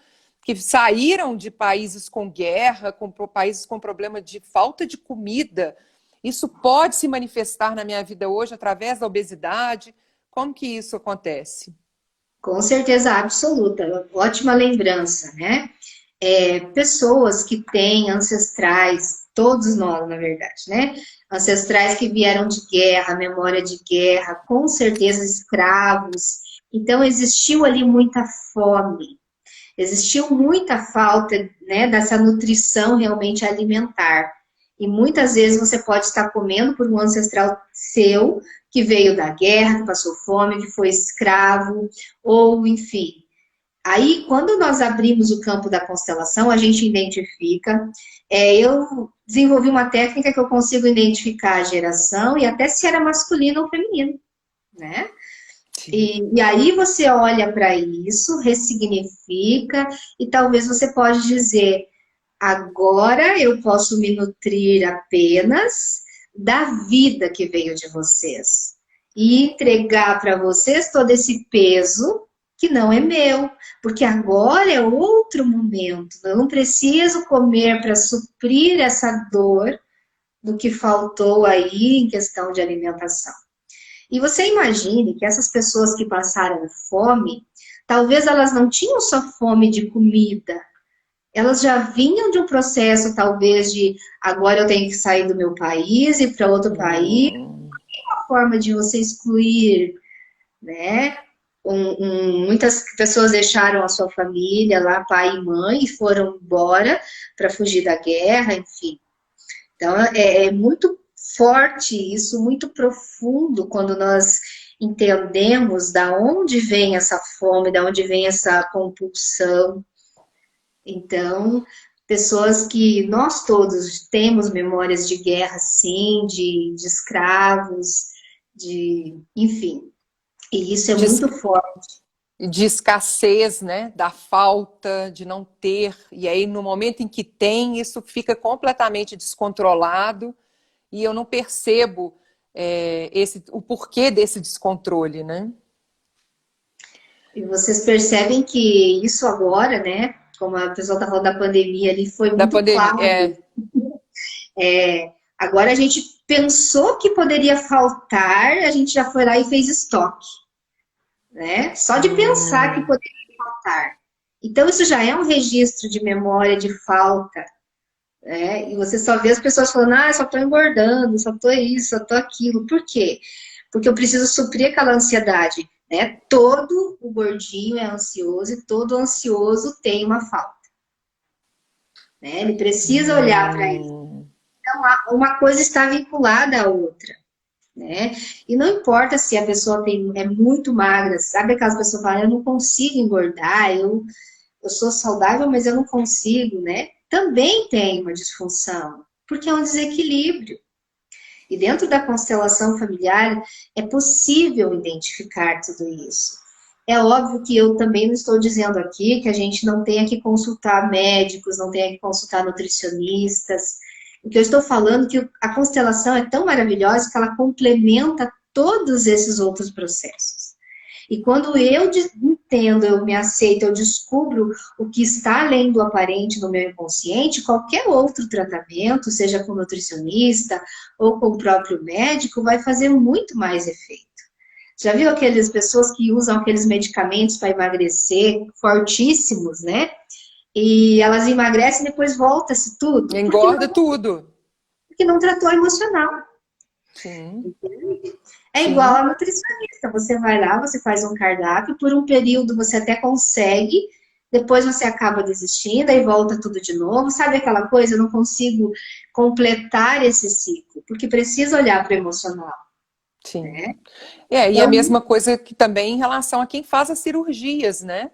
que saíram de países com guerra, países com problema de falta de comida. Isso pode se manifestar na minha vida hoje através da obesidade. Como que isso acontece? Com certeza absoluta, ótima lembrança, né? Pessoas que têm ancestrais, todos nós, na verdade, né? Ancestrais que vieram de guerra, memória de guerra, com certeza escravos. Então, existiu ali muita fome, existiu muita falta, né, dessa nutrição realmente alimentar. E muitas vezes você pode estar comendo por um ancestral seu que veio da guerra, que passou fome, que foi escravo, ou enfim. Aí, quando nós abrimos o campo da constelação, a gente identifica. Eu desenvolvi uma técnica que eu consigo identificar a geração e até se era masculino ou feminino, né? E aí você olha para isso, ressignifica, e talvez você pode dizer, agora eu posso me nutrir apenas da vida que veio de vocês. E entregar para vocês todo esse peso que não é meu, porque agora é outro momento. Eu não preciso comer para suprir essa dor do que faltou aí em questão de alimentação. E você imagine que essas pessoas que passaram fome, talvez elas não tinham só fome de comida, elas já vinham de um processo, talvez, de agora eu tenho que sair do meu país e ir para outro país. Uma forma de você excluir, né? Muitas pessoas deixaram a sua família lá, pai e mãe, e foram embora para fugir da guerra, enfim. Então, é muito forte isso, muito profundo, quando nós entendemos da onde vem essa fome, da onde vem essa compulsão. Então, pessoas que nós todos temos memórias de guerra, sim, de escravos, enfim. E isso é muito forte. De escassez, né? Da falta, de não ter. E aí, no momento em que tem, isso fica completamente descontrolado e eu não percebo o porquê desse descontrole, né? E vocês percebem que isso agora, né? Como a pessoa está falando da pandemia ali, foi muito claro. Agora a gente pensou que poderia faltar, a gente já foi lá e fez estoque, né? Só de pensar que poderia faltar. Então isso já é um registro de memória de falta, né? E você só vê as pessoas falando, ah, só estou engordando, só estou isso, só estou aquilo. Por quê? Porque eu preciso suprir aquela ansiedade, né? Todo o gordinho é ansioso e todo ansioso tem uma falta, né? Ele precisa olhar para isso. Então, uma coisa está vinculada à outra, né? E não importa se a pessoa é muito magra, sabe aquelas pessoas que falam, eu não consigo engordar, eu sou saudável, mas eu não consigo, né? Também tem uma disfunção, porque é um desequilíbrio. E dentro da constelação familiar é possível identificar tudo isso. É óbvio que eu também não estou dizendo aqui que a gente não tenha que consultar médicos, não tenha que consultar nutricionistas. O que eu estou falando é que a constelação é tão maravilhosa que ela complementa todos esses outros processos. E quando eu entendo, eu me aceito, eu descubro o que está além do aparente no meu inconsciente, qualquer outro tratamento, seja com nutricionista ou com o próprio médico, vai fazer muito mais efeito. Já viu aquelas pessoas que usam aqueles medicamentos para emagrecer, fortíssimos, né? E elas emagrecem e depois volta-se tudo. Engorda tudo. Porque não tratou emocional. Sim. É Sim. igual a nutricionista. Você vai lá, você faz um cardápio, por um período você até consegue, depois você acaba desistindo, aí volta tudo de novo. Sabe aquela coisa? Eu não consigo completar esse ciclo, porque precisa olhar para o emocional. Sim. Né? E então, a mesma coisa que também em relação a quem faz as cirurgias, né?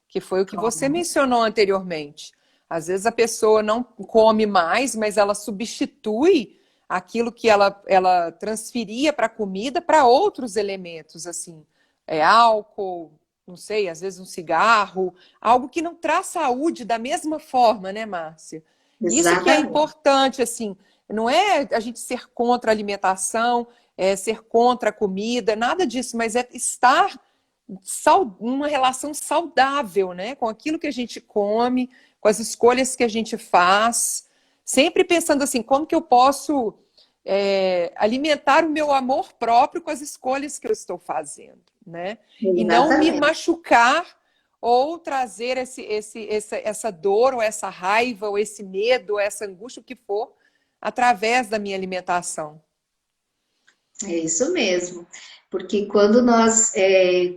Que foi o que você mencionou anteriormente. Às vezes a pessoa não come mais, mas ela substitui aquilo que ela transferia para a comida para outros elementos, assim, álcool, não sei, às vezes um cigarro, algo que não traz saúde da mesma forma, né, Márcia? Isso que é Exatamente. importante, assim, não é a gente ser contra a alimentação, ser contra a comida, nada disso, mas é estar numa relação saudável, né, com aquilo que a gente come, com as escolhas que a gente faz, sempre pensando assim, como que eu posso alimentar o meu amor próprio com as escolhas que eu estou fazendo, né? E não me Exatamente. machucar ou trazer essa dor, ou essa raiva, ou esse medo, ou essa angústia, o que for, através da minha alimentação. É isso mesmo. Porque quando nós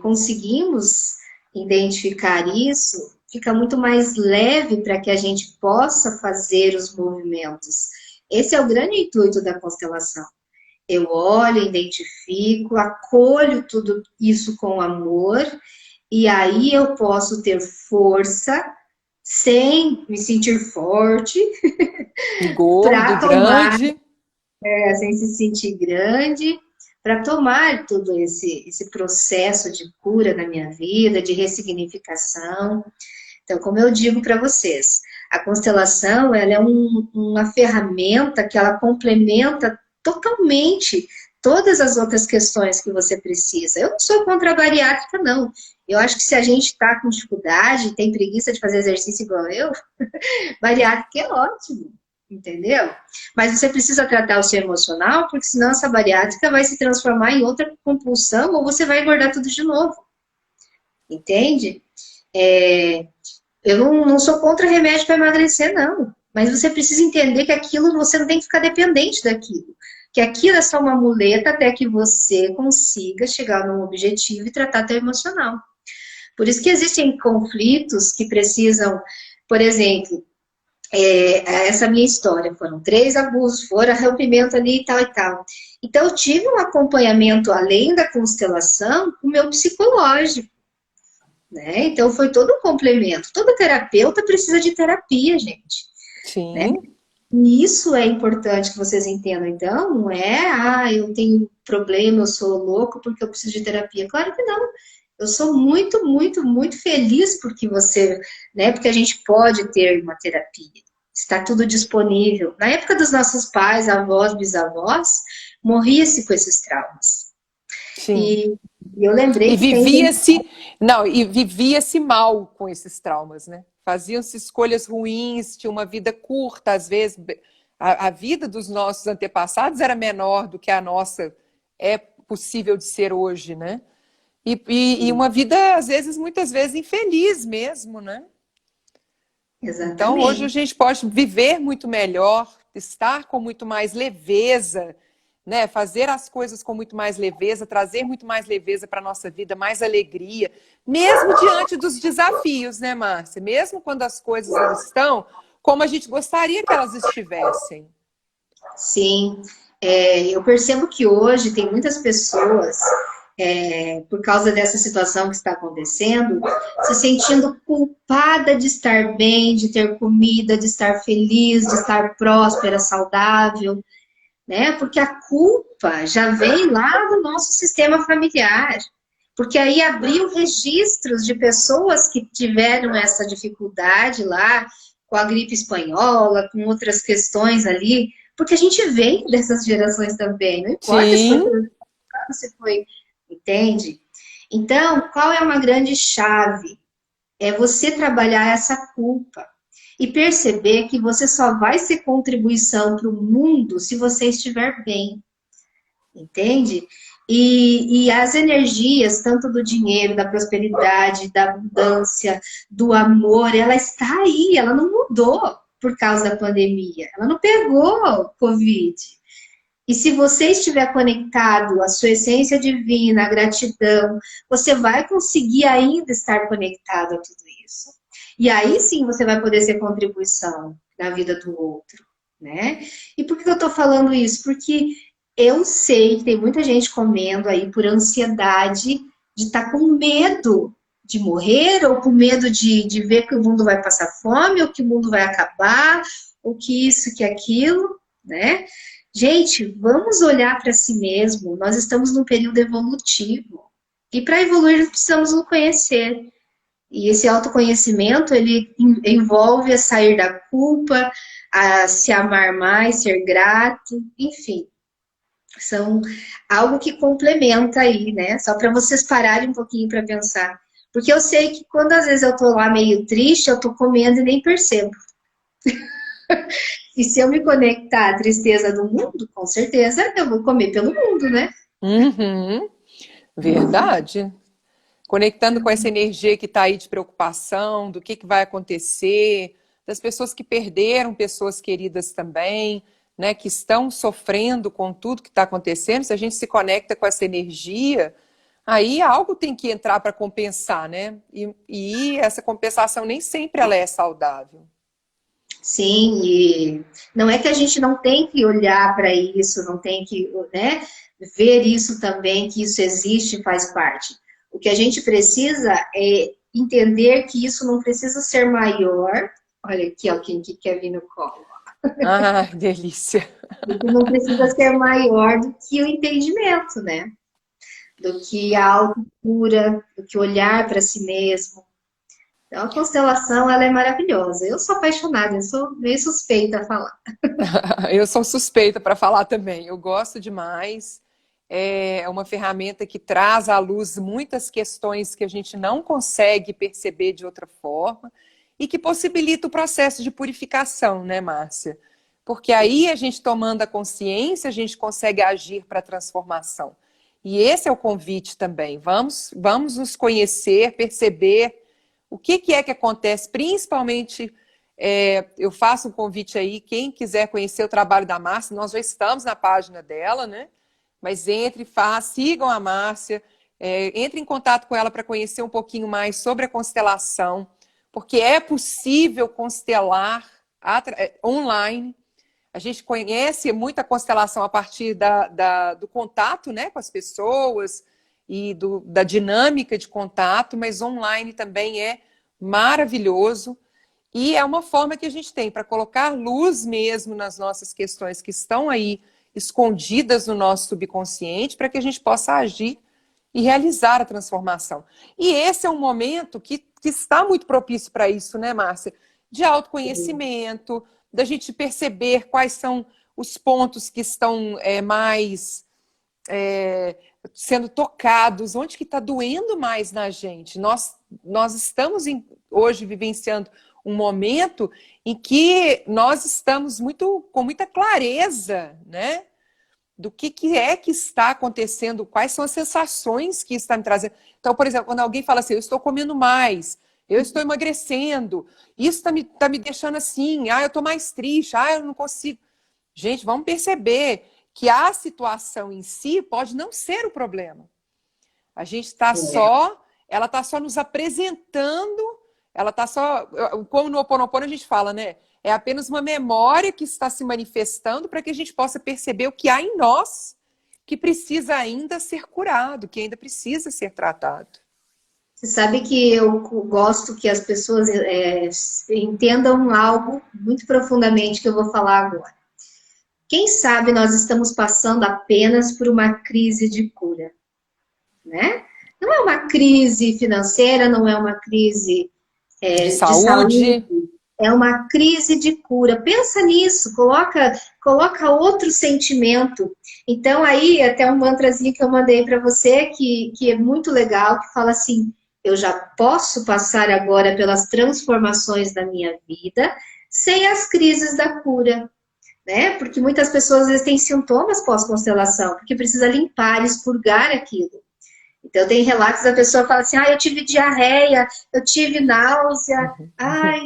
conseguimos identificar isso, fica muito mais leve para que a gente possa fazer os movimentos. Esse é o grande intuito da constelação. Eu olho, identifico, acolho tudo isso com amor, e aí eu posso ter força, sem me sentir forte, Gordo, para tomar, grande. sem se sentir grande, para tomar todo esse processo de cura na minha vida, de ressignificação. Então, como eu digo para vocês, a constelação ela é uma ferramenta que ela complementa totalmente todas as outras questões que você precisa. Eu não sou contra a bariátrica, não. Eu acho que se a gente está com dificuldade, tem preguiça de fazer exercício igual eu, bariátrica é ótimo, entendeu? Mas você precisa tratar o seu emocional, porque senão essa bariátrica vai se transformar em outra compulsão ou você vai engordar tudo de novo, entende? Eu não sou contra remédio para emagrecer, não. Mas você precisa entender que aquilo você não tem que ficar dependente daquilo. Que aquilo é só uma muleta até que você consiga chegar num objetivo e tratar teu emocional. Por isso que existem conflitos que precisam, por exemplo, essa minha história, foram 3 abusos, fora rompimento ali e tal e tal. Então eu tive um acompanhamento além da constelação com o meu psicológico. Né? Então foi todo um complemento. Todo terapeuta precisa de terapia, gente. Né? Sim. E isso é importante que vocês entendam. Então, não é, eu tenho problema, eu sou louco porque eu preciso de terapia. Claro que não. Eu sou muito, muito, muito feliz porque você, né? Porque a gente pode ter uma terapia. Está tudo disponível. Na época dos nossos pais, avós, bisavós, morria-se com esses traumas. Sim. E eu lembrei E que tem gente. vivia-se mal com esses traumas, né? Faziam-se escolhas ruins, tinha uma vida curta, às vezes a vida dos nossos antepassados era menor do que a nossa é possível de ser hoje, né? E uma vida, às vezes, muitas vezes, infeliz mesmo, né? Então, hoje a Exatamente. gente pode viver muito melhor, estar com muito mais leveza, né? Fazer as coisas com muito mais leveza, trazer muito mais leveza para a nossa vida, mais alegria, mesmo diante dos desafios, né, Márcia? Mesmo quando as coisas não estão como a gente gostaria que elas estivessem. Sim, eu percebo que hoje tem muitas pessoas, por causa dessa situação que está acontecendo, se sentindo culpada de estar bem, de ter comida, de estar feliz, de estar próspera, saudável, né? Porque a culpa já vem lá do nosso sistema familiar. Porque aí abriu registros de pessoas que tiveram essa dificuldade lá, com a gripe espanhola, com outras questões ali, porque a gente vem dessas gerações também, não importa se foi, Sim, se foi, entende? Então, qual é uma grande chave? É você trabalhar essa culpa e perceber que você só vai ser contribuição para o mundo se você estiver bem, entende? E as energias, tanto do dinheiro, da prosperidade, da abundância, do amor, ela está aí, ela não mudou por causa da pandemia, ela não pegou Covid. E se você estiver conectado à sua essência divina, à gratidão, você vai conseguir ainda estar conectado a tudo isso. E aí sim você vai poder ser contribuição na vida do outro, né? E por que eu tô falando isso? Porque eu sei que tem muita gente comendo aí por ansiedade de estar com medo de morrer, ou com medo de ver que o mundo vai passar fome, ou que o mundo vai acabar, ou que isso, que aquilo, né? Gente, vamos olhar para si mesmo. Nós estamos num período evolutivo. E para evoluir, precisamos nos conhecer. E esse autoconhecimento, ele envolve a sair da culpa, a se amar mais, ser grato, enfim. São algo que complementa aí, né? Só para vocês pararem um pouquinho para pensar. Porque eu sei que quando às vezes eu tô lá meio triste, eu tô comendo e nem percebo. E se eu me conectar à tristeza do mundo, com certeza eu vou comer pelo mundo, né? Uhum, verdade. Conectando com essa energia que está aí de preocupação, do que vai acontecer, das pessoas que perderam pessoas queridas também, né, que estão sofrendo com tudo que está acontecendo. Se a gente se conecta com essa energia, aí algo tem que entrar para compensar, né? E essa compensação nem sempre ela é saudável. Sim, e não é que a gente não tem que olhar para isso, não tem que, né, ver isso também, que isso existe e faz parte. O que a gente precisa é entender que isso não precisa ser maior. Olha aqui, ó, quem que quer vir no colo. Ah, delícia. Isso não precisa ser maior do que o entendimento, né? Do que a autocura, do que olhar para si mesmo. Então, a constelação, ela é maravilhosa. Eu sou apaixonada, eu sou meio suspeita a falar. Eu sou suspeita para falar também. Eu gosto demais. É uma ferramenta que traz à luz muitas questões que a gente não consegue perceber de outra forma e que possibilita o processo de purificação, né, Márcia? Porque aí a gente tomando a consciência, a gente consegue agir para a transformação. E esse é o convite também. Vamos nos conhecer, perceber o que é que acontece, principalmente. Eu faço um convite aí, quem quiser conhecer o trabalho da Márcia, nós já estamos na página dela, né? Mas sigam a Márcia, entre em contato com ela para conhecer um pouquinho mais sobre a constelação, porque é possível constelar online. A gente conhece muita constelação a partir do contato, né, com as pessoas e da dinâmica de contato, mas online também é maravilhoso. E é uma forma que a gente tem para colocar luz mesmo nas nossas questões que estão aí escondidas no nosso subconsciente, para que a gente possa agir e realizar a transformação. E esse é um momento que está muito propício para isso, né, Márcia? De autoconhecimento, da gente perceber quais são os pontos que estão mais sendo tocados, onde que está doendo mais na gente. Nós estamos hoje vivenciando um momento em que nós estamos com muita clareza, né? Do que é que está acontecendo, quais são as sensações que está me trazendo. Então, por exemplo, quando alguém fala assim, eu estou comendo mais, eu estou emagrecendo, isso tá me deixando assim, eu estou mais triste, eu não consigo. Gente, vamos perceber que a situação em si pode não ser o problema. A gente está ela está só nos apresentando, ela está só, como no Ho Oponopono a gente fala, né? É apenas uma memória que está se manifestando para que a gente possa perceber o que há em nós que precisa ainda ser curado, que ainda precisa ser tratado. Você sabe que eu gosto que as pessoas entendam algo muito profundamente que eu vou falar agora. Quem sabe nós estamos passando apenas por uma crise de cura, né? Não é uma crise financeira, não é uma crise de saúde. É uma crise de cura. Pensa nisso, coloca outro sentimento. Então, aí, até um mantrazinho que eu mandei para você, que é muito legal, que fala assim, eu já posso passar agora pelas transformações da minha vida sem as crises da cura, né? Porque muitas pessoas, às vezes, têm sintomas pós-constelação, porque precisa limpar, expurgar aquilo. Então, tem relatos da pessoa que fala assim, eu tive diarreia, eu tive náusea,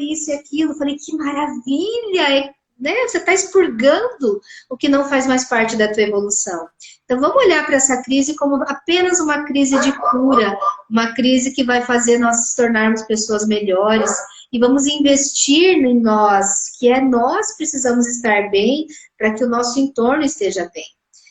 isso e aquilo. Eu falei, que maravilha, né? Você está expurgando o que não faz mais parte da tua evolução. Então, vamos olhar para essa crise como apenas uma crise de cura, uma crise que vai fazer nós nos tornarmos pessoas melhores, e vamos investir em nós, que nós precisamos estar bem para que o nosso entorno esteja bem.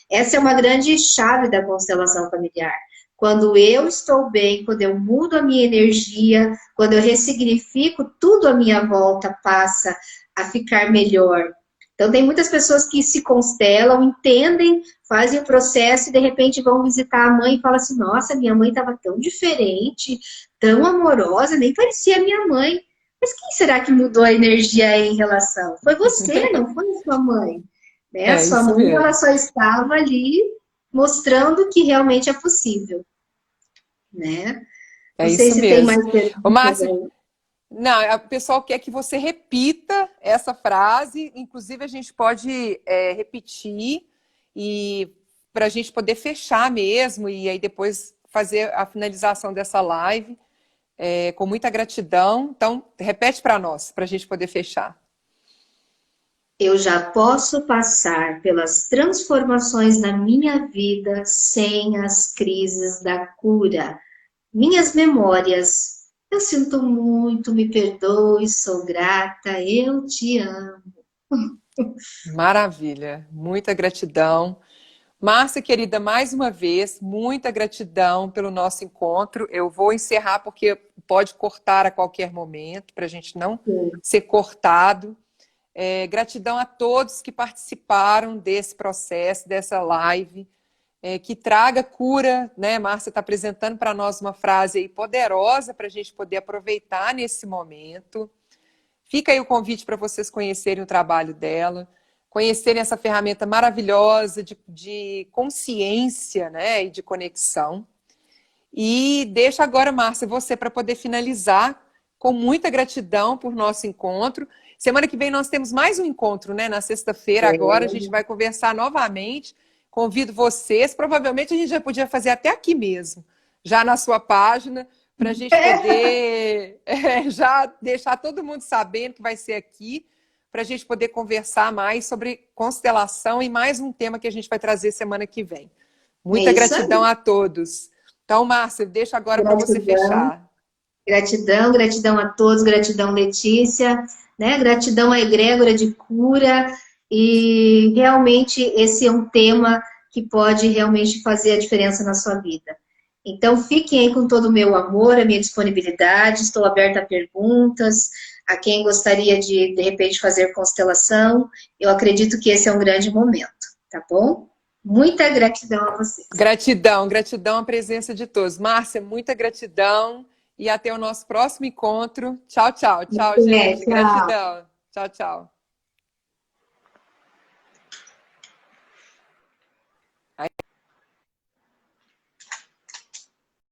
Essa é uma grande chave da constelação familiar. Quando eu estou bem, quando eu mudo a minha energia, quando eu ressignifico, tudo à minha volta passa a ficar melhor. Então, tem muitas pessoas que se constelam, entendem, fazem o processo e de repente vão visitar a mãe e falam assim: nossa, minha mãe estava tão diferente, tão amorosa, nem parecia a minha mãe. Mas quem será que mudou a energia em relação? Foi você, não foi a sua mãe. Né? A É sua isso mãe, ela mesmo. só estava ali mostrando que realmente é possível, né? Não É sei isso se tem mesmo. mais Ô, perguntas Márcia, aí. não, o pessoal quer que você repita essa frase, inclusive a gente pode repetir e para a gente poder fechar mesmo e aí depois fazer a finalização dessa live com muita gratidão. Então, repete para nós, para a gente poder fechar. Eu já posso passar pelas transformações na minha vida sem as crises da cura. Minhas memórias. Eu sinto muito, me perdoe, sou grata, eu te amo. Maravilha, muita gratidão. Márcia, querida, mais uma vez, muita gratidão pelo nosso encontro. Eu vou encerrar porque pode cortar a qualquer momento, para a gente não ser cortado. Gratidão a todos que participaram desse processo, dessa live, que traga cura, né? Márcia está apresentando para nós uma frase aí poderosa para a gente poder aproveitar nesse momento. Fica aí o convite para vocês conhecerem o trabalho dela, conhecerem essa ferramenta maravilhosa de consciência, né, e de conexão. E deixa agora, Márcia, você para poder finalizar com muita gratidão por nosso encontro. Semana que vem nós temos mais um encontro, né? Na sexta-feira, agora a gente vai conversar novamente. Convido vocês, provavelmente a gente já podia fazer até aqui mesmo, já na sua página, para a gente poder já deixar todo mundo sabendo que vai ser aqui, para a gente poder conversar mais sobre constelação e mais um tema que a gente vai trazer semana que vem. É Muita isso gratidão aí. a todos. Então, Márcia, deixa agora para você Gratidão, fechar. gratidão, gratidão a todos, gratidão, Letícia, né? Gratidão à egrégora de cura. E realmente esse é um tema que pode realmente fazer a diferença na sua vida. Então, fiquem aí com todo o meu amor, a minha disponibilidade, estou aberta a perguntas, a quem gostaria de repente, fazer constelação. Eu acredito que esse é um grande momento, tá bom? Muita gratidão a vocês. Gratidão, gratidão à presença de todos. Márcia, muita gratidão e até o nosso próximo encontro. Tchau, tchau. Tchau, gente. Tchau. Gratidão. Tchau, tchau.